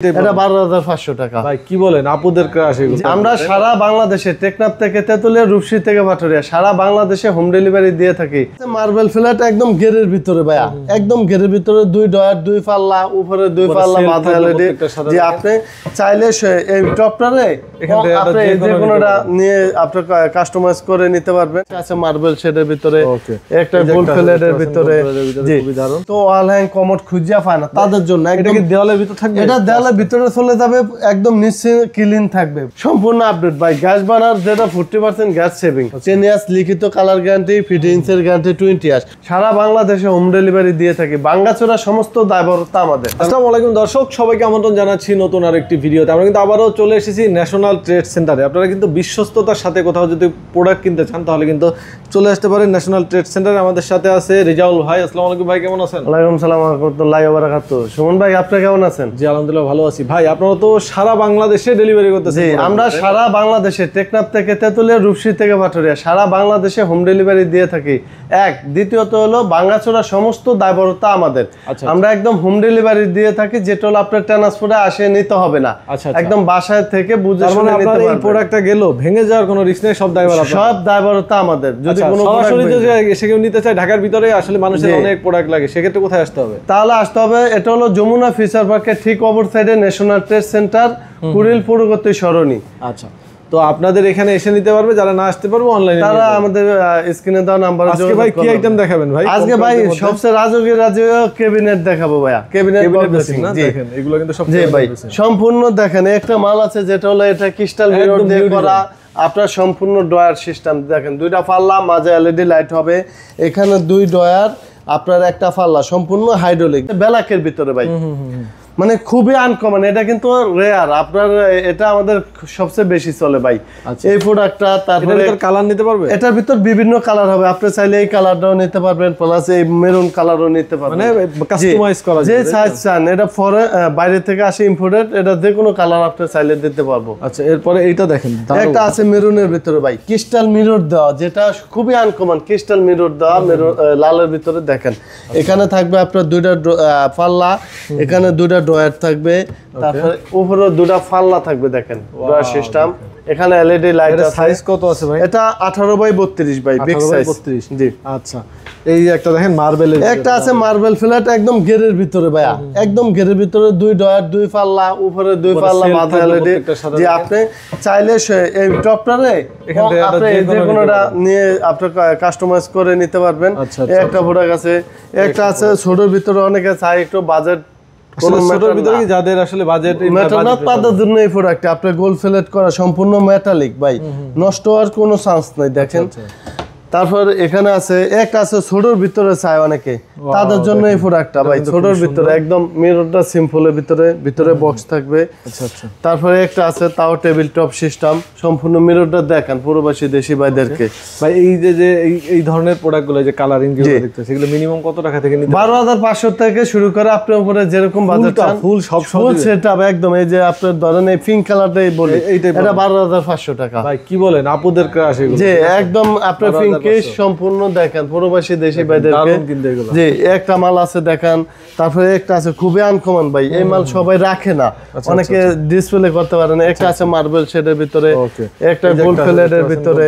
এটা 12,500 টাকা। ভাই কি বলেন, আপুদের ক্রাশ এগুলো। আমরা সারা বাংলাদেশে টেকনাফ থেকে তেতুলিয়া, রূপসী থেকে পাটুরিয়া সারা বাংলাদেশে হোম ডেলিভারি দিয়ে থাকি। মার্বেল ফ্ল্যাট একদম ঘেরের ভিতরে ভাইয়া, একদম ঘেরের ভিতরে 2 ডয়ার 2 পাল্লা, উপরে 2 পাল্লা, মাথা এলইডি। যে আপনি চাইলে এই টপটারে আপনি যে কোনোটা নিয়ে আপনি কাস্টমাইজ করে নিতে পারবেন। আছে মার্বেল শেডের ভিতরে, একটা গোল্ড ফ্ল্যাটের ভিতরে। জি, তো ওয়াল হ্যাং কমোড খুঁজিয়া পায় না তাদের জন্য। এটা কি দেওয়ালের ভিতর থাকবে? এটা দেওয়ালের ভিতরে চলে যাবে, একদম নিশ্চিত ক্লিন থাকবে, সম্পূর্ণ আপডেট। ভাই গ্যাস বানার যেটা 40% গ্যাস সেভিং, 10 ইয়ার্স লিখিত কালার গ্যারান্টি, ফিটিংসের গ্যারান্টি 20 ইয়ার্স। সারা বাংলাদেশে হোম ডেলিভারি দিয়ে থাকি, ভাঙাচোরা সমস্ত দায়বদ্ধতা আমাদের। আসসালামু আলাইকুম দর্শক, সবাইকে আমন্ত্রণ জানাচ্ছি নতুন আরেকটি ভিডিওতে। আমরা কিন্তু আবারও চলে এসেছি ন্যাশনাল ট্রেড সেন্টারে। আপনারা কিন্তু বিশ্বস্ততার সাথে কোথাও যদি প্রোডাক্ট কিনতে চান তাহলে কিন্তু চলে আসতে পারেন ন্যাশনাল ট্রেড সেন্টারে। আমাদের সাথে আছে রেজাউল ভাই। আসসালামু আলাইকুম ভাই, কেমন আছেন? ওয়ালাইকুম সালাম ওয়া রাহমাতুল্লাহি ওয়া বারাকাতুহু। সুমন ভাই, আপনি কেমন আছেন? জি আলহামদুলিল্লাহ ভালো আছি। ভাই আপনারা তো সারা বাংলাদেশে ডেলিভারি করতেছেন? জি, আমরা সারা বাংলাদেশে টেকনাফ থেকে তেতুলিয়া, রূপসী থেকে পাটুরিয়া সারা বাংলাদেশে হোম ডেলিভারি দিয়ে থাকি। দ্বিতীয়ত হলো ভাঙাচোরা সমস্ত দায়বদ্ধতা আমাদের। আমরা একদম হোম ডেলিভারি দিয়ে থাকি, যেটা হলো আপনার ট্রান্সপোর্টে আসে নিতে হবে না, একদম বাসায় থেকে বুঝে শুনে নিতে পারবেন। এই প্রোডাক্টটা গেল ভেঙে যাওয়ার কোনো রিস্ক নেই, সব দায়বদ্ধতা আমাদের। যদি কোনো সরাসরি এসে কেউ নিতে চায়, ঢাকার ভিতরে আসলে মানুষের অনেক প্রোডাক্ট লাগে, সেক্ষেত্রে কোথায় আসতে হবে? তাহলে আসতে হবে, এটা হলো যমুনা ফিচার পার্কের ঠিক অপর সাইডে ন্যাশনাল ট্রেড সেন্টার, কুড়িল পূর্ববর্তী সরণি। আচ্ছা, তো আপনাদের এখানে এসে নিতে পারবে, যারা না আসতে পারবে অনলাইনে তারা আমাদের স্ক্রিনে দেওয়া নাম্বারে। আজকে ভাই কি আইটেম দেখাবেন ভাই? আজকে ভাই সবচেয়ে রাজকীয় ক্যাবিনেট দেখাবো ভাইয়া। ক্যাবিনেট না দেখেন, এগুলো কিন্তু সব জি ভাই সম্পূর্ণ দেখেন। একটা মাল আছে যেটা হলো এটা ক্রিস্টাল মিরর দিয়ে করা, আপনার সম্পূর্ণ ডয়ার সিস্টেম দেখেন। 2টা পাল্লা, মাঝে এলইডি লাইট হবে, এখানে 2 ডয়ার, আপনার একটা পাল্লা, সম্পূর্ণ হাইড্রোলিক, ব্ল্যাকের ভিতরে ভাই। মানে খুবই আনকমন, এটা কিন্তু রেয়ার। আপনার এটা আমাদের সবচেয়ে বেশি চলে ভাই এই প্রোডাক্টটা। তারপরে কালার নিতে পারবে, এটার ভিতর বিভিন্ন কালার হবে, আপনি চাইলে এই কালারটাও নিতে পারবেন, প্লাস এই মেরুন কালারও নিতে পারবেন, মানে কাস্টমাইজ করা যে সাইজ চান। এটা বাইরে থেকে আসে ইম্পোর্টেড, এটা যে কোনো কালার আপনি চাইলে দিতে পারবো। আচ্ছা, এরপরে এইটা দেখেন, একটা আছে মেরুনের ভিতরে ভাই, ক্রিস্টাল মিরর দেওয়া, যেটা খুবই আনকমন। ক্রিস্টাল মিরর দেওয়া, লালের ভিতরে দেখেন। এখানে থাকবে আপনার 2টা পাল্লা, এখানে 2টা ডয়ার থাকবে, তারপরে উপরে 2টা পাল্লা থাকবে দেখেন, ডয়ার সিস্টেম। এখানে এলইডি লাইট আছে। সাইজ কত আছে ভাই? এটা 18/32 ভাই, বিগ সাইজ 32। জি আচ্ছা, এই একটা দেখেন মার্বেলের, একটা আছে মার্বেল ফ্ল্যাট একদম ঘেরের ভিতরে ভাইয়া, একদম ঘেরের ভিতরে 2 ডয়ার 2 পাল্লা, উপরে 2 পাল্লা, মাথা এলইডি। যে আপনি চাইলে এই টপটারে আপনি যে কোনোটা নিয়ে আপনি কাস্টমাইজ করে নিতে পারবেন। একটা প্রোডাক্ট আছে, একটা আছে ছোটর ভিতরে, অনেকে চাই একটু বাজেট যাদের আসলে বাজেট তাদের জন্য এই প্রোডাক্ট আপনার গোল্ড ফ্লেট করা, সম্পূর্ণ মেটালিক ভাই, নষ্ট হওয়ার কোনো চান্স নাই দেখেন। তারপর এখানে আছে একটা আছে ছোটর ভিতরে চায় অনেকে, তাদের জন্য এই প্রোডাক্টটা ভাই। ছোটর ভিতরে একদম মিররটা সিম্পলের ভিতরে বক্স থাকবে। তারপরে একটা আছে তাও টেবিল টপ সিস্টেম, সম্পূর্ণ মিররটা দেখেন প্রবাসী দেশি ভাইদেরকে। ভাই এই যে এই ধরনের প্রোডাক্টগুলো যে কালারিং যেগুলো দেখতেছি, এগুলো মিনিমাম কত টাকা থেকে নিতে? 12,500 থেকে শুরু করে আপনার উপরে যেরকম বাজেট চান, ফুল সব সেটআপ একদম। এই যে আপনার ধরেন এই পিঙ্ক কালারটাই বলি, এটা 12,500 টাকা। ভাই কি বলেন, আপুদের ক্রাশ এগুলো। জি, একদম আপনার পিঙ্ক সম্পূর্ণ দেখেন প্রবাসী দেশি ভাইদেরকে। জি, একটা মাল আছে দেখেন, তারপরে একটা আছে খুবই আনকমন ভাই, এই মাল সবাই রাখে না, অনেকে ডিসপ্লে করতে পারে না। একটা আছে মার্বেল শেডের ভিতরে, একটা গোল্ড ফ্লেটের ভিতরে।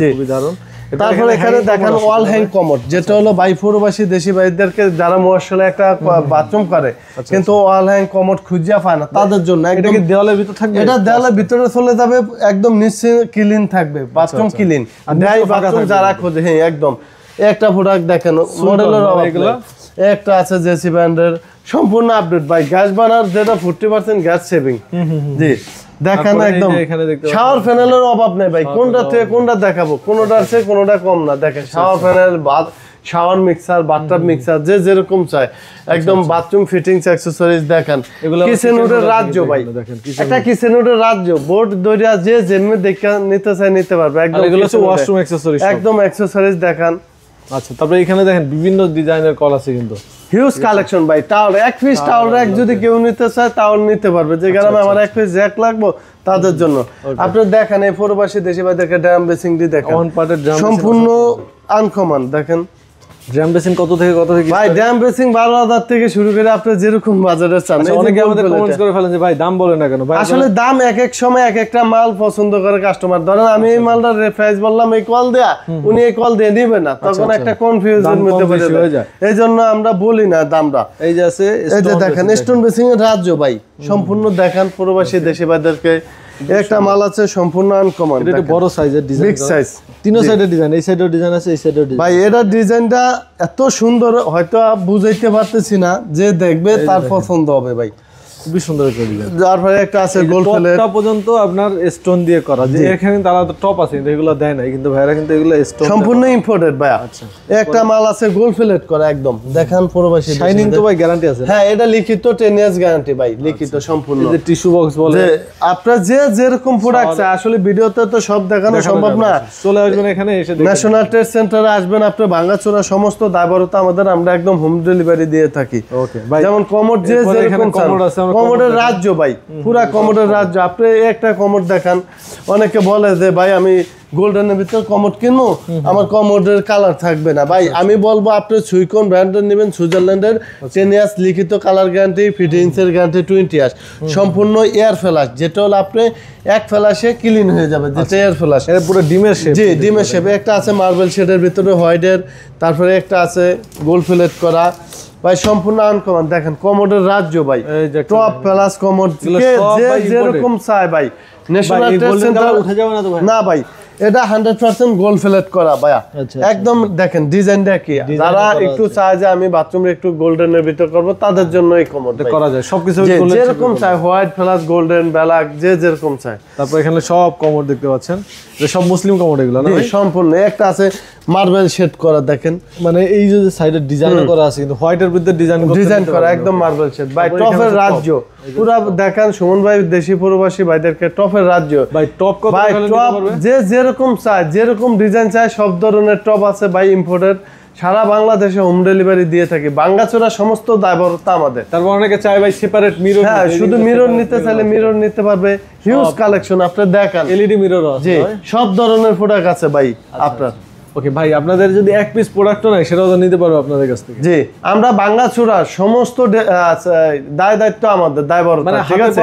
জি, খুবই দারুণ। তারপরে এখানে দেখেন ওয়াল হ্যাং কমোড, যেটা হলো ভাই প্রবাসী দেশি ভাইদেরকে যারা মশলা একটা বাথরুম করে কিন্তু ওয়াল হ্যাং কমোড খুঁজিয়া পায় না, তাদের জন্য। এটা কি দেওয়ালের ভিতর থাকবে? এটা দেওয়ালের ভিতরে চলে যাবে, একদম নিশ্চিত ক্লিন থাকবে, বাথরুম ক্লিন। বাথরুম যারা খোঁজে, হ্যাঁ একদম। একটা প্রোডাক্ট দেখেন, মডেলের এগুলো একটা আছে জেসি ব্র্যান্ডের, সম্পূর্ণ আপডেট ভাই। গ্যাস বানার যেটা 40% গ্যাস সেভিং। জি দেখেন, একদম শাওয়ার প্যানেলের অভাব নেই ভাই। কোনটা থেকে কোনটা দেখাবো, কোনটার চেয়ে কোনটা কম না। দেখেন shower panel, shower mixer, bathtub mixer, যে যেরকম চায় একদম। বাথরুম ফিটিংস অ্যাকসেসরিজ দেখেন, কিচেন উডের রাজ্য ভাই, একটা কিচেন উডের রাজ্য। বোর্ড দইরা যে যেমনি দেখে নিতে চায় নিতে পারবে একদম। এগুলো হচ্ছে ওয়াশরুম অ্যাকসেসরিজ, একদম অ্যাকসেসরিজ দেখেন। আচ্ছা, তারপরে এখানে দেখেন বিভিন্ন ডিজাইনের কল আছে কিন্তু, হিউজ কালেকশন ভাই। টাওয়াল, এক পিস টাওয়াল র্যাক যদি কেউ নিতে চায় তাও নিতে পারবে। যে গ্রামে আমার এক পিস র্যাক লাগবে তাদের জন্য। আপনি দেখেন এই প্রবাসী দেশি ভাইদেরকে ড্রাম বেসিং দিয়ে দেখেন, সম্পূর্ণ আনকমন দেখেন। ড্রাম বেসিন কত থেকে কত থেকে ভাই ড্রাম বেসিং 12,000 থেকে শুরু করে আপনি যেরকম বাজারে চান। অনেকে আমাদের কমেন্টস করে ফেলেন যে ভাই দাম বলে না কেন ভাই? আসলে দাম এক এক সময় এক একটা মাল পছন্দ করে কাস্টমার। ধরেন আমি এই মালটার প্রাইস বললাম এই কল দেয়া, উনি এই কল দিয়ে নিবে না, তখন একটা কনফিউশন মধ্যে পড়ে যায়। এইজন্য আমরা বলি না দামটা। এই যে আছে এই যে দেখেন স্টোন বেসিং এর রাজ্য ভাই, সম্পূর্ণ দেখান প্রবাসী দেশি ভাইদেরকে। একটা মাল আছে সম্পূর্ণ আনকমন, এটা বড় সাইজের ডিজাইন, বিগ সাইজ, তিনও সাইডের ডিজাইন, এই সাইডের ডিজাইন আছে, এই সাইডের ডিজাইন। ভাই এটা ডিজাইনটা এত সুন্দর, হয়তো বুঝাইতে পারতেছি না, যে দেখবে তার পছন্দ হবে ভাই, খুবই সুন্দর একটা ডিজাইন। তারপরে একটা আছে গোল্ড প্লেট, টপটা পর্যন্ত আপনার স্টোন দিয়ে করা, যে এখানে তারা তো টপ আছে কিন্তু এগুলো দেয় না, কিন্তু ভাইরা কিন্তু এগুলো স্টোন সম্পূর্ণ ইম্পোর্টেড ভাই। আচ্ছা একটা মাল আছে গোল্ড প্লেট করা একদম, দেখান প্রবাসী শাইনিং তো ভাই গ্যারান্টি আছে। হ্যাঁ এটা লিখিত 10 ইয়ার্স গ্যারান্টি ভাই, লিখিত সম্পূর্ণ। এই যে টিস্যু বক্স বলে, যে আপনারা যে যেরকম প্রোডাক্ট চাই, আসলে ভিডিওতে তো সব দেখানো সম্ভব না। চলে আসবেন এখানে, এসে ন্যাশনাল ট্রেড সেন্টারে আসবেন, আপনি ভাঙাচোরা সমস্ত দায়বদ্ধতা আমাদের, আমরা একদম হোম ডেলিভারি দিয়ে থাকি। ওকে ভাই, যেমন কমোড যে যেরকম কমোড আছে, কমোডের রাজ্য ভাই, পুরা কমোডের রাজ্য। আপনি একটা কমোড দেখান, অনেকে বলে যে ভাই আমি গোল্ডেনের ভিতর কমোড কিনবো, আমার কমোডের কালার থাকবে না। ভাই আমি বলবো আপনি সুইকন ব্র্যান্ডের নেবেন, সুইজারল্যান্ডের 10 ইয়ার্স লিখিত কালার গ্যারান্টি, ফিটিংসের গ্যারান্টি 20 ইয়ার্স, সম্পূর্ণ এয়ার ফ্লাশ, যেটা হলো আপনি এক ফ্লাশে ক্লিন হয়ে যাবে, যেটা এয়ার ফ্লাশ। এটা পুরো ডিমের শেপ, জি ডিমের শেপ। একটা আছে মার্বেল শেডের ভিতরে হোয়াইটের, তারপরে একটা আছে গোল্ড ফিলেট করা ভাই, সম্পূর্ণ আনকমন। দেখেন কমোডের রাজ্য ভাই, টপ প্লাস কমোড, যে যেরকম চায় ভাই। ন্যাশনাল ট্রেড সেন্টার উঠে যাবে না তো ভাই? না ভাই, এটা 100% গোল্ড ফিলেট করা ভাইয়া, একদম দেখেন ডিজাইনটা কি। যারা একটু চায় যে আমি বাথরুমে একটু গোল্ডেনের ভিতর করব, তাদের জন্য এই কমোড করা যায়, সবকিছু যেরকম চায়, হোয়াইট প্লাস গোল্ডেন ব্ল্যাক, যে যেরকম চায়। তারপর এখানে সব কমোড দেখতে পাচ্ছেন, যে সব মুসলিম কমোড এগুলো না ভাই? সম্পূর্ণ। একটা আছে মার্বেল শেড করা, দেখেন মানে এই যে সাইডের ডিজাইন করা আছে, কিন্তু হোয়াইটের ভিতরে ডিজাইন করা একদম মার্বেল শেড ভাই, টপের রাজ্য পুরা। দেখেন সুমন ভাই দেশি প্রবাসী ভাইদেরকে টপের রাজ্য ভাই, টপ কত ভাই, টপ যে যেরকম চায়, যেরকম ডিজাইন চায়, সব ধরনের টপ আছে ভাই, ইম্পোর্টেড। সারা বাংলাদেশে হোম ডেলিভারি দিয়ে থাকি, ভাঙ্গাচোরা সমস্ত দায়বদ্ধতা আমাদের। তারপর অনেকে চায় ভাই সেপারেট মিরর, হ্যাঁ শুধু মিরর নিতে চাইলে মিরর নিতে পারবে, হিউজ কালেকশন। আপনি দেখান এলইডি মিরর আছে, জি সব ধরনের প্রোডাক্ট আছে ভাই আপনার। ওকে ভাই, আপনাদের যদি এক পিস প্রোডাক্টও নাই, সেটাও তো নিতে পারবো আপনাদের কাছ থেকে। জি আমরা ভাঙ্গাচোরা সমস্ত দায়িত্ব আমাদের, দায়বদ্ধতা, মানে ঠিক আছে?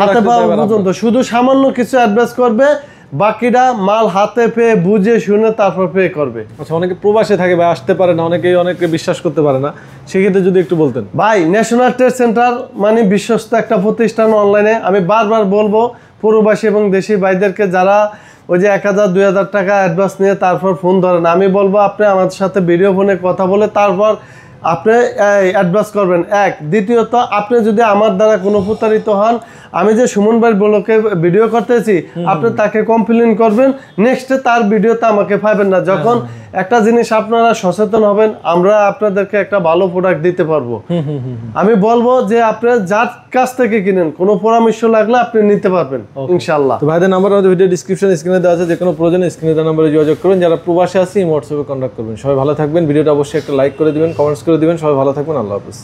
হাতে পাওয়া পর্যন্ত শুধু সামান্য কিছু অ্যাডভান্স করবে, বাকিটা মাল হাতে পেয়ে বুঝে শুনে তারপর পে করবে। আচ্ছা, অনেকে প্রবাসে থাকে ভাই, আসতে পারে না, অনেকে বিশ্বাস করতে পারে না, সেক্ষেত্রে যদি একটু বলতেন। ভাই ন্যাশনাল ট্রেড সেন্টার মানে বিশ্বস্ত একটা প্রতিষ্ঠান অনলাইনে। আমি বারবার বলবো প্রবাসী এবং দেশি ভাইদেরকে, যারা ওই যে 1000-2000 টাকা অ্যাডভান্স নিয়ে তারপর ফোন ধরেন, আমি বলবো আপনি আমাদের সাথে ভিডিও ফোনে কথা বলে তারপর আপনি অ্যাডভান্স করবেন। এক, দ্বিতীয়ত আপনি যদি আমার দ্বারা কোনো প্রতারিত হন, আমি যে সুমন ভাই ব্লকে ভিডিও করতেছি, আপনি তাকে কমপ্লেন করবেন, নেক্সটে তার ভিডিওতে আমাকে পাবেন না। যখন একটা জিনিস আপনারা সচেতন হবেন, আমরা আপনাদেরকে একটা ভালো প্রোডাক্ট দিতে পারবো। আমি বলবো যে আপনি যার কাছ থেকে কিনেন, কোনো পরামর্শ লাগলে আপনি নিতে পারবেন ইনশাআল্লাহ। তো ভাইদের নাম্বার আমাদের ভিডিও ডিসক্রিপশন স্ক্রিনে দেওয়া আছে, যে কোনো প্রয়োজনে স্ক্রিনে দেওয়া নম্বরে যোগাযোগ করুন। যারা প্রবাসে আছি হোয়াটসঅ্যাপে কন্ট্যাক্ট করবেন। সবাই ভালো থাকবেন, ভিডিওটা অবশ্যই একটা লাইক করে দিবেন, কমেন্টস করে দিবেন। সবাই ভালো থাকবেন, আল্লাহ হাফেজ।